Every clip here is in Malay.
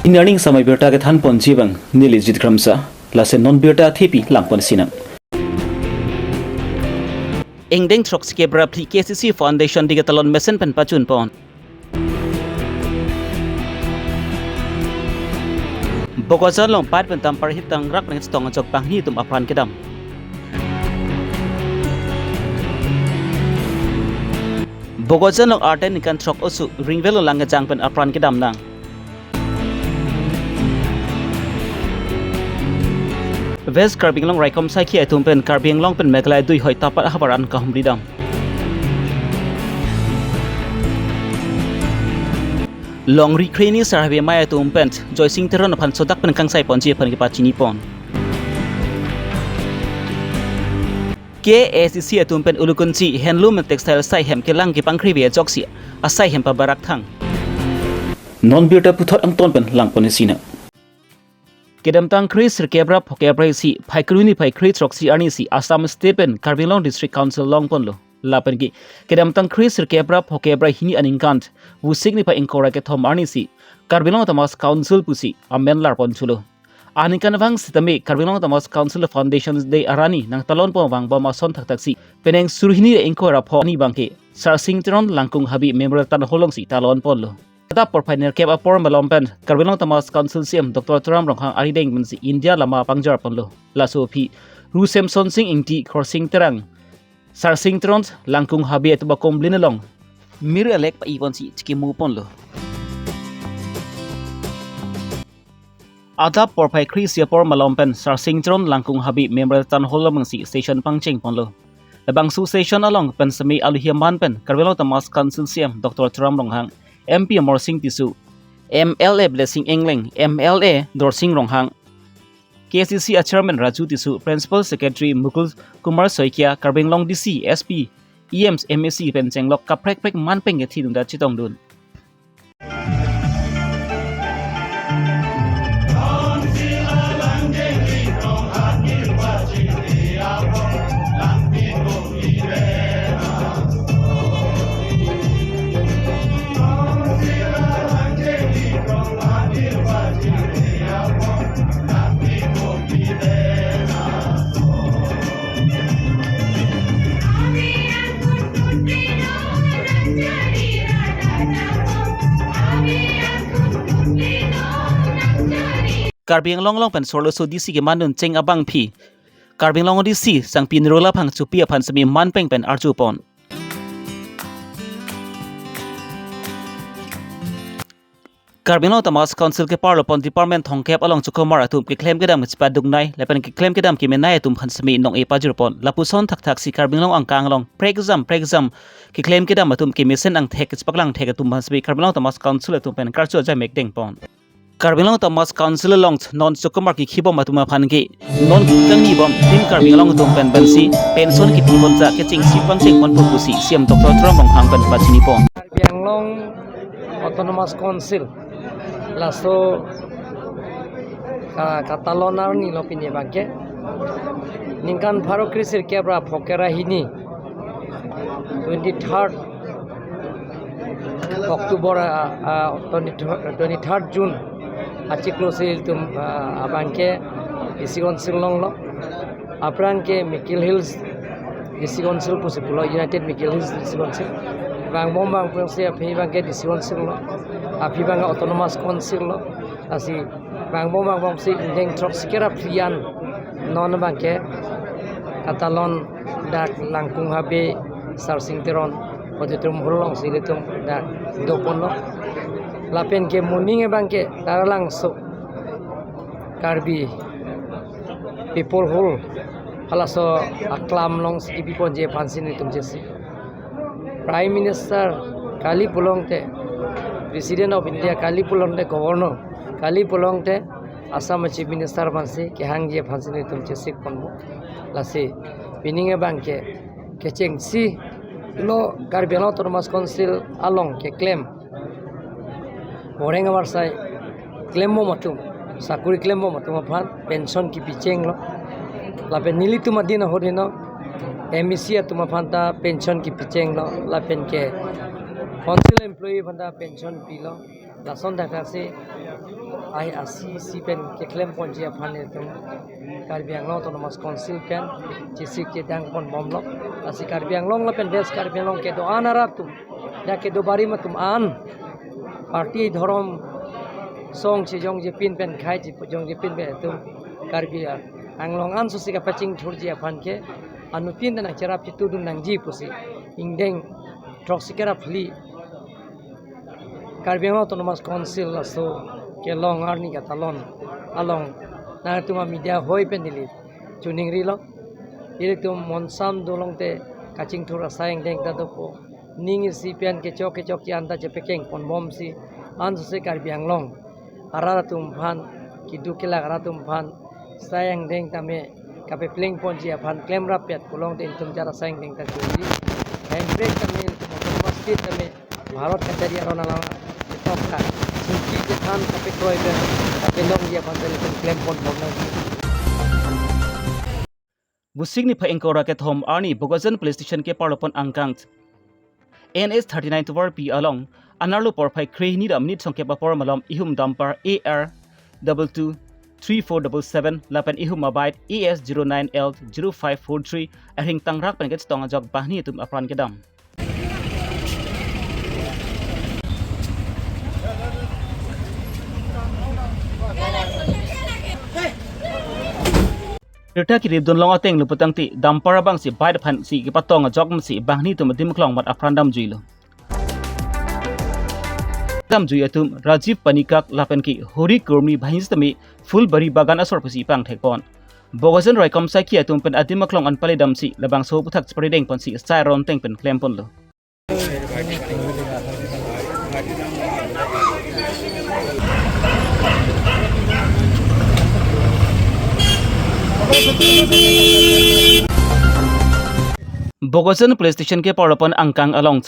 In earning samay Abirta ke than pon jibang nili jidkramsa lase non Abirta thipi langpon sinam. Engdeng Trox Kebra Pli KCC Foundation digatalon mesen pen pachun pon. Bokajan long pat pen tampar hitang rak nang stong ajok panghi tum apran kedam. Bokajan long arten ikan trok osu ringvelo langajang pen apran kedam nang. West Karbi Long Raikom Saiki atum pen Karbi Long pen Megalai dui hoi tapat habaran kahum ridam. Long recreini sarhabe maya atum pen joising teron pan sodak pen kangsai ponji pen kipachini pon. KACC atum pen ulukunci handloom and textile sai hem kelang ki pangkri be joksi asai hem pa barak thang. Non Abirta puthot ang ton pen langpon sinam. Kedam tang Chris Kebra Pokebra si Paikruni Paikri Troxi Arnisi Assam Stepen Karbi Long District Council Long Ponlo Lapen ki Kedam tang Chris Kebra Pokebra hini aningkant wu signifa inkora ke thom Arnisi Karbi Long Tamas Council pusi amen lar ponchulo Anikan wang sitame Karbi Long Tamas Council Foundations Day Arani nang talon po wang bama son thak taksi peneng surhini inkora pho ni bangke Sarsing Tron Langkung Habi member tan holong si talon ponlo Ada porpainer kep apor malompen Karbi Long Tamas Council CM Dr. Turam Ronghang Arideng mensi India lama pangjar ponlo laso phi Rusem Sonsing ingti crossing terang Sarsing Trons Langkung Habi at bakom blinalong mir elek pa iwan si chikimu ponlo Ada porpai Chris apor malompen Sarsing Tron Langkung Habi member tan holong mensi station pangcheng ponlo Labang su station along pen semi aluhiaman pen Karbi Long Tamas Council CM Dr. Turam Ronghang MP Morsing Tisu MLA Blessing Anglong MLA Dorsing Ronghang KCC Chairman Raju Tisu Principal Secretary Mukul Kumar Soikia Karbi Long DC SP EMS MSC Pencenglok kaprek manpeng ke thidunda chitong dun Karbi Long pen sorlo so DC ke manun cheng abang phi Karbi Long DC sang pin rola phang chupi aphan semi manpeng pen archu pon Karbi Long Tamas Council ke parlo pon department thongkep along chukomar atum ke claim kedam chipa dungnai lepen ke claim kedam ki menai atum phan semi nong e pajur pon lapuson thak si Karbi Long angkang long prexam ke claim kedam atum ke mesen ang thek chipaklang thek atum phan semi Karbi Long Tamas Council atum pen karcho ja mek deng pon Karbi Long Tamas Council long non chukomar ki khibom atuma phan ke non kangni bom tim Karbi Long atum pen bansi pension ki pibon ja ke ching sipang ching pon pusi siam Dr. Trom long hang pen pachini pon Karbi Anglong Autonomous Council laso Catalonar ni lopini bangke ningkan Pharo Krisir Kebra Phokera hini 23rd October 23rd June achiklosil tum abangke Isigon Silong lo apran ke Mikil Hills Isigon Sil pusipulo United Mikil Hills Isigon Sil bang bombang pengsi api bangke Isigon Sil lo api bang Autonomous Council lo asi bang bombang pengsi indeng trok sikera prian non bangke Katalon dak Langkung Habi Sarsing Teron Otitum Hulong Silitum dak Dopon lo lapen ke morning bangke daralang so Karbi people hul halaso aklam long skipi pon je pansin itum jesi Prime Minister Kali Pulong te President of India Kali Pulong te Governor Kali Pulong te Assam Chief Minister bansi ke hang je pansin itum jesi ponbo lasi pininge bangke kecheng si lo Karbi Long Autonomous Council along ke claim Orang awar saya claim mo matum sakuri claim mo matum aphan pension ki picheng lo lapen nili tu madina horino MEC atuma phanta pension ki picheng lo lapen ke council employee phanta pension pi lo lason dakase ai asi si pen ke klem pon je phan ne tum Karbi Anglong Autonomous Council pen chisik ke dang pon bom lo asi Karbi Anglong la pen bes Karbi Anglong ke do anarap tum ya ke do bari ma tum an parti dhorom song chi jong je pin pen khai ji jong je pin be tum Karbi Anglong an susi ka paching thur je phan ke anu pin na cherap chi tu dun nang ji pusi ingdeng troxikera phli Karbi Anglong Autonomous Council la so ke long arni ka talon along na tuma media hoi pen dili tuning ri lo ile tum monsam dolong te kaching thura saing deng ta do po ning si pen ke chok ki anda je pekeng pon bom si an se Karbi Anglong arara tum phan ki du kila ara tum phan saing deng ta me ka pe pling pon ji phan klem rap pet kulong te tum jara saing deng ta ji en break ta me autonomous state ta me bharat ka jari arona la top ka ki ke than ka pe koi be ka pe long ji phan te klem pon bom na Busigni pa engkora ke thom arni Bokajan police station ke parlopon angkang NS 39 to P along anarlo por phai kre ni ram ni thong ke papor malom ihum dampar AR 22 3477 lapan ihum mabait AS 09L 0543 ahing tangrak pen ke stong jog bahni tum apran ke dam Rita ki rib don long ateng lu patang ti dampara bang si bai phan si ki patong jog si bahni tum dim klong mat aprandam juilo dam jui atum Rajiv Panikak lapen ki hori kurmi bhais tami full bari bagan asor pasi pang thekpon Bokajan raikom sai ki atum pen adim klong an pale dam si labang so puthak spredeng pon si sai ron teng pen klem pon lo Bokajan police station ke parlopon angkang along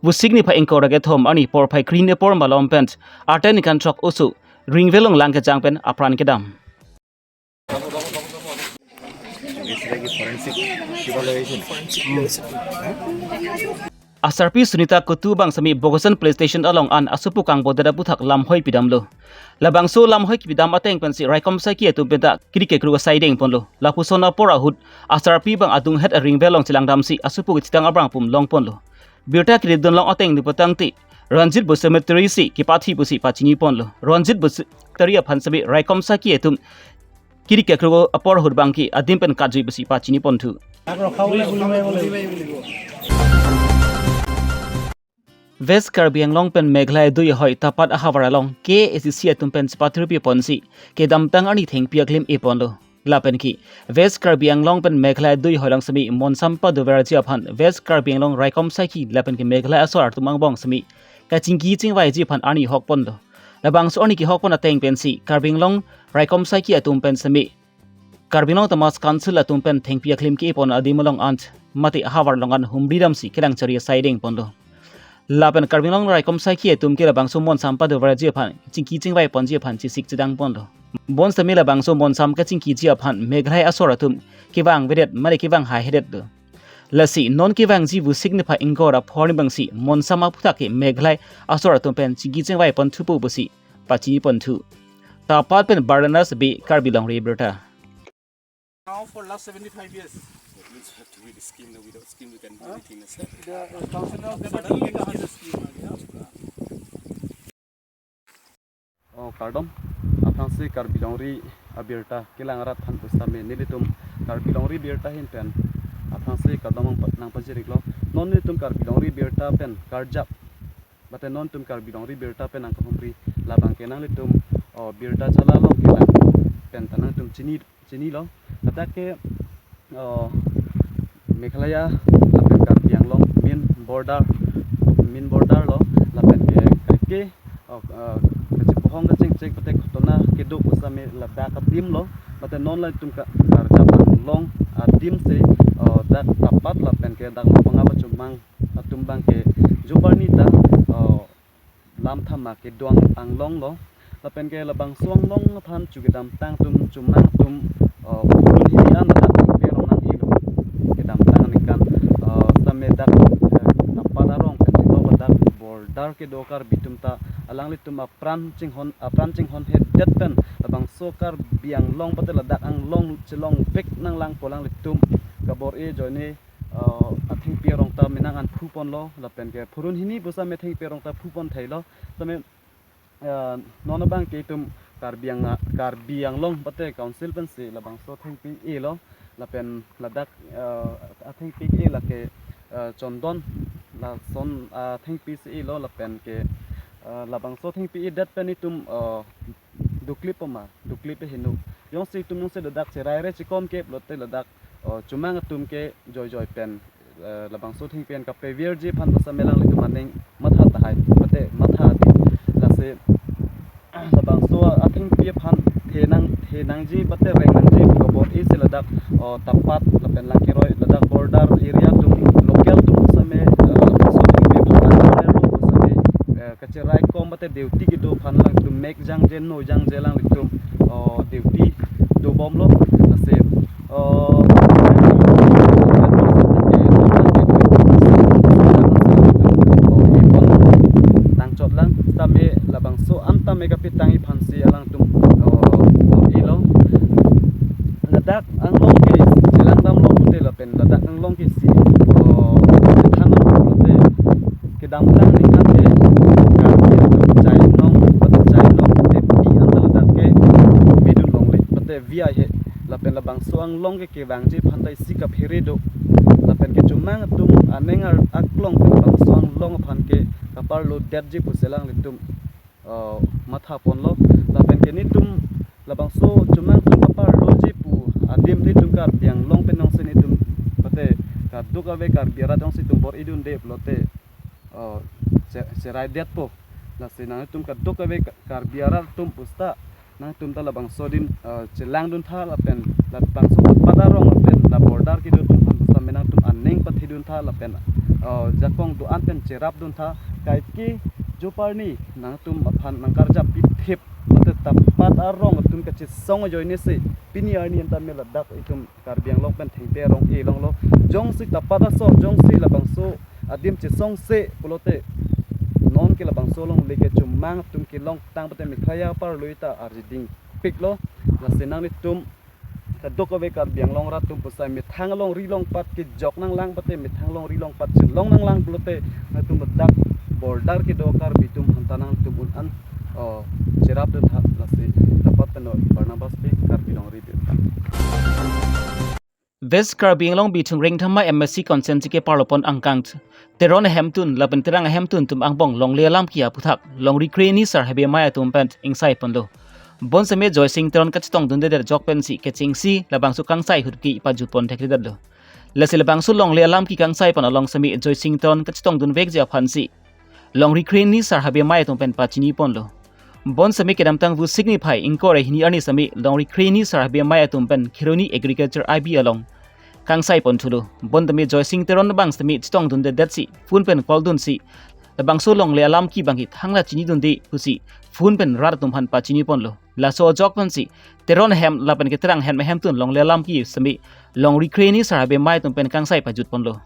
Busigni pa engkora ke thom ani por phai green ne por malom pent aten kan trok usu ringvelong lang ke jangpen apran ke dam Asarpi Sunita Kutu bang sami Bokajan police station along an asupu kang bodada puthak lamhoi pidam lo labang so lamhoi ki pidam ateng pensi raikom sai ki tu beta kiri ke kru saideng pon lo lapusona pora hut Asarpi bang adung het a ringvelong chilang dam si asupu ki tang abrang pum long pon lo Birta ki don long ateng ni patang ti Ranjit bu cemetery si ki pathi bu si pachini pon lo Ranjit bu taria phan sabi raikom sa ki etum kiri ke kru apor hut bang ki adim pen kajui bu si pachini pon thu West Karbi Anglong pen Meghalaya dui hoi tapat ahawara long ke SCC atum pen spathrupi ponsi ke damtang ani theng piaklim e pon lo lapen ki West Karbi Anglong pen Meghalaya dui hoi long sami monsampa doverji aphan West Karbi Anglong raikom sai ki lapen ki Meghalaya asor tumang bong sami ka chingki chingwai ji phan ani hok pon lo labang so ani ki hok pon ateng pen si Karbi Anglong raikom sai ki atum pen sami Karbi Anglong Tamas Council atum pen theng piaklim ki pon adimolong ant mati ahawar longan humridam si kelang chari saideng pon lo lapen Karbi Anglong raikom sai ki tum ke labang so mon sampa do verji phan chingki chingwai pon ji phan chi sik chidang pon lo bon sami labang so mon sam ka chingki ji phan Meghalaya asor atum kiwang vedet mari kiwang hai hedet do lasi non kiwang ji bu signify ingora phorni bang si mon sama phutha ke Meghalaya asor atum pen chingki chingwai pon thupu bu si pachi pon thu ta pat pen bardanas be Karbi Longri Abirta Now for last 75 years. It means you have to read the scheme. Now without scheme, you can do anything. The councillors suddenly has a scheme. Kardom, apang si Karbi Longri Abirta, kilangarat han pustame nilitum Karbi Longri Abirta hin pen. Apang si kardom nang pajiriklo. Non nilitum Karbi Longri Abirta pen karjap. Bate non tum Karbi Longri Abirta pen ang kahumri labang kenang litum Abirta chalalong kilang pen tanang tum chini lo. Atake Meghalaya lapen Karbi Anglong min border lo lapen ke pohong ka cek patek tona keduk usame labda ka dim lo bate non la tum ka Karbi Anglong dim se dak tapat lapen ke dak pangaba chumang atumbang ke jubarni ta lam thama ke doang Anglong lo lapen ke labang suang long than chugedam tang tum chumang tum kurun hi an dak ke rong nang ilo kedam tang nikan same dak tapat arong ke dak dar ke dokar bitum ta alang litum pran ching hon he det pen labang sokar biang long pate ladak ang long chilong vek nang lang polang litum kabor e joine athing pi rong ta minang an phupon lo lapen ke phurun hini busa me thing pi rong ta phupon thailo tame nona bang ke tum karbiang long pate council pen si labang so thing pi e lo lapen ladak athing pi e la ke chondon la son thing pi si lo lapen ke labang so thing pi dat pen itum duklip pe hinu yong si tum se ladak cherai re chikom ke lote ladak chumang tum ke joy pen labang so thing pen ka pe virji phan basa melang litum aning matha tahai pate matha ati la se labang so athing pi phan thenang ji pate rengnang ji ko bot e se ladak tapat lapen langkiroi ladak border area tum local tum same so thing pi phan ro same kacherai kom pate deuti ki do phan lang tum mek jang je no jang je lang litum deuti do bom lo la se tang chot lang tame labang so am tame ka pitangi phansi alang tum ilo ladak anglong ke silang dam lo pute la pen ladak anglong ke si thanam pute ke dam tang ni kate ka chai nong pate chai long pate pi an ladak ke midun long le pate via he la pen labang so anglong ke wang ji phantai sikap heredo la pen ke chumang tum anengar aklong ke labang so anglong phan ke kapar lo det ji puselang litum matha pon lo la pen ke ni tum labang so chumang tum kapar lo ji pu adim ni tum kar biang long pen nong se ni tum pate ka duka ve kar biara dong si tum bor idun de plote serai det po la se nang tum ka duka ve kar biara tum pusta nang tum ta labang so dim chelang dun tha la pen la bang so pada rong la pen la border ki dun tum han pusta menang tum aneng pathi dun tha la pen jakong du an pen cherap dun tha kai ki joparni nang tum phan nang karja pithep pate tapat arong tum ka chi song joine se pini arni anta me ladak itum karbiang long pen thingte rong e long lo jong si tapat so jong si labang so adim chi song se pulote non ke labang so long leke chumang tum ki long tang pate mi khaya par luita arjiding pik lo la senang ni tum ka doko ve karbiang long ra tum pusai mi thang long ri long pat ki jok nang lang pate mi thang long ri long pat chi long nang lang pulote na tum dak border ki dokar bitum hantanang tubun an cherap de tha lasi dapat no barnabas pe Karbi Longri Abirta West Karbi Anglong bitung ring thama MSc consent ke parlopon angkang teron hemtun lapen terang hemtun tum angbong long le lam kia puthak long recreani sar habe maya tum pent ingsai ponlo bon same joy sing teron kachtong dun der jok pen si ke chingsi labang su kangsai hutki paju pon thekri dadlo lasi labang su long le lam ki kangsai pon along sami joy sing teron kachtong dun vek ja phansi long recreani sar habe maya tum pen pachini ponlo bon sami kedam tang vu signify inkore hini ani sami long recreani sar habe maya tum pen khironi agriculture IB along kangsai pon thulu bon dami joy sing teron bang sami chitong dun de datsi phun pen kol dun si bang so long le alam ki bangi thangla chini dun de pusi phun pen rar tum han pa chini pon lo la so jok pan si teron hem la pen ke terang hem tun long le alam ki sami long recreani sar be mai tum pen kangsai pa jut pon lo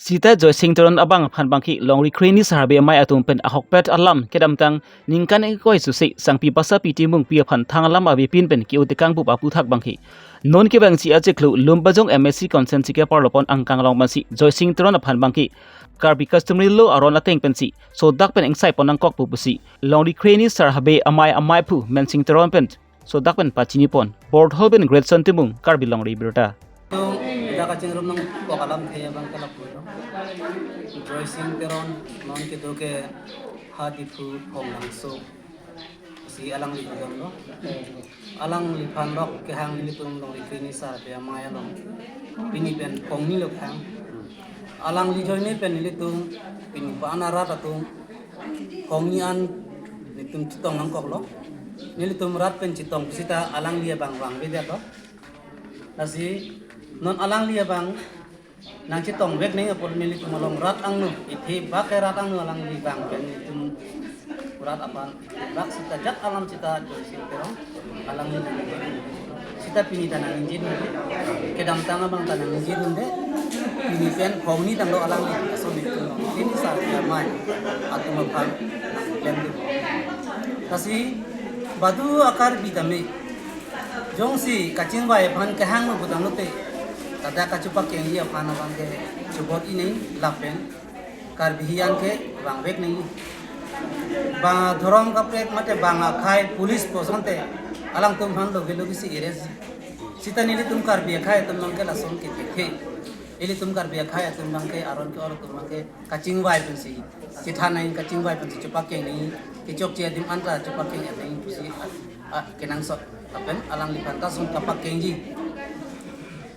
Sita joy sing teron abang phan bangki long recreani sarbe mai atum pen ahok pet alam kedam tang ningkan e koi susi sangpi pasa piti mung pi phan thang alam abi pin pen ki utekang pu papu thak bangki non ke bang si ache khlu lumbajong MSc consent ke parlopon angkang long masi joy sing teron phan bangki Karbi customary law aron ateng pen si so dak pen engsai ponang kok pu pusi long recreani sarbe amai pu men sing teron pen so dak pen pachini pon board hoben great santimung Karbi Longri Abirta Dapat cenderung nang pokalam kaya bang kalap puno. Dressing teron non kita ke hati pu hong langso. Si alang lipan lo. Alang lipan lo ke hang ini pun long likini sar dia maya long. Pini pen hong ni lo hang. Alang lijoy ni pen ini tu pini pa anarat tu hong ni an litum citong nang kok lo. Ni litum rat pen citong sita alang dia bang beda to. nasi non alang li bang nang ci tong wek ne pol mili tum long rat ang nu ithi ba ke rat ang nu alang li bang pen tum rat apan bak sita jat alam cita joisin terong alang li sita pini tanang injin ke dam tanga bang tanang injin de pini pen khom ni tang lo alang li aso ni ini sa ya mai atu ma phang lem du kasi badu akar bidame jongsi kacing bai phan ke hang mu budang te tada kacupak yang ia phan bang ke cubot ini lapen karbihian ke bang bek ni ba dhorong kapret mate bang khai pulis posante alang tum han lo gelo kisi ires sita nili tum karbi khai tum bang ke lason ke ke ili tum karbi khai tum bang ke aron ke or tum bang ke kacing bai pensi cithana in kacing bai pensi cupak yang ni ke chok che dim antra cupak yang ni pusi kenang sot apen alang lipan ka sun kapak kenji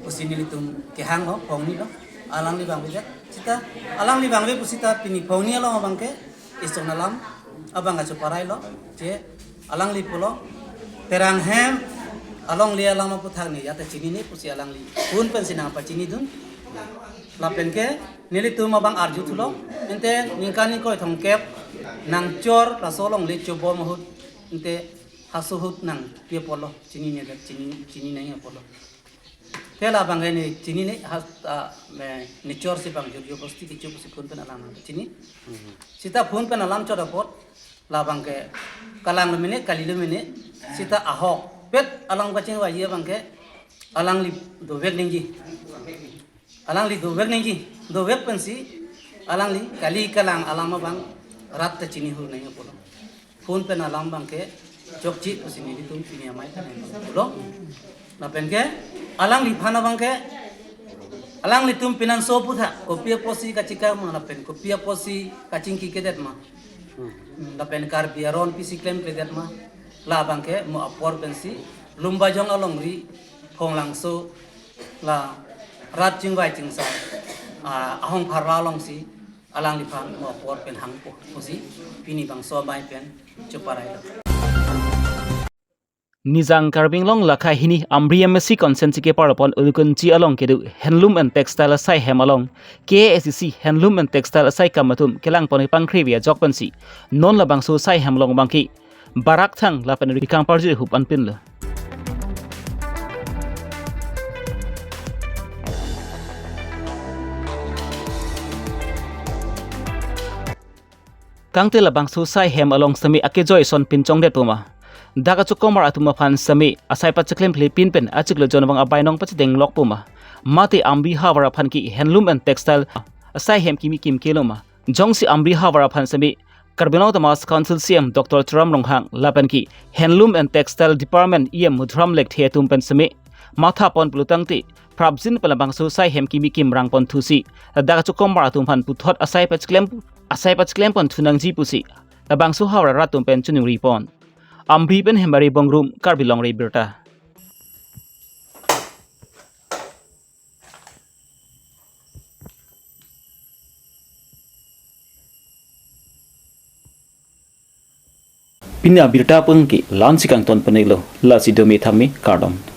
usini litum ke hang ho phong ni lo alang li bang bijak cita alang li bang be pusita pini phong ni lo bang ke isong nalam abang ga chuparai lo je alang li pulo terang hem along li alang ma puthang ni ya ta chini ni pusi alang li pun pen sinang pa chini dun lapen ke nili tum abang arju thulo ente ningkani ko thong kep nang chor la solong li chobo mahut ente hasuhut nang pia polo chini ne chini nai polo pela bang ni chini ni has ni chor si bang jo posti ki chup si phun pen alam chini sita phun pen alam chor pot la bang ke kalang mine kalilu mine sita ahok pet alang kacing wa ye bang ke alang li do vek ningji alang li do vek ningji do vek pen si alang li kali kalang alam bang rat ta chini hu nai polo phun pen alam bang ke chok chi usini di tum pini amai ta lo na pen ke alang li phana bang ke alang li tum pinan so putha kopia posi ka chika ma na pen kopia posi kacing ki kedet ma na pen kar biaron pisi klem kedet ma la bang ke mo apor pensi lumba jong along ri phong lang so la rat ching bai ching sa ahong phara long si alang li phan mo apor pen hang po posi pini bang so bai pen chuparai Nizang Karbing Long Lakha Hini MSc Consent ke parapon ulukun chi along kedu handloom and textile asai hem along KSC handloom and textile asai kamatum kelang poni pangkrivia jokpansi non labang so sai hem long bangki barak thang lapan rikang parju hup anpin lo kangte labang so sai hem along sami ake joy son pinchong det puma daga chukomar atuma phan sami asai pa chaklem philipin pen achiklo jonawang abainong pachideng lok puma mate ambi hawara phan ki handloom and textile asai hem kimi kim keloma jongsi ambi hawara phan sami Karbi Tamas Council CM Dr. Tram Longhang lapan ki handloom and textile department em mudram lek the tum pen sami matha pon plutangti prabjin palabang so sai hem kimi kim rang pon thusi daga chukomar atum phan puthot asai pa chaklem pon thunang ji pusi labang so hawara ratum pen chuning ripon Amri pen hemari bongrum Karbi Longri Abirta. Pina Abirta pun ki lansi kang ton penelo la si domi thami kardom.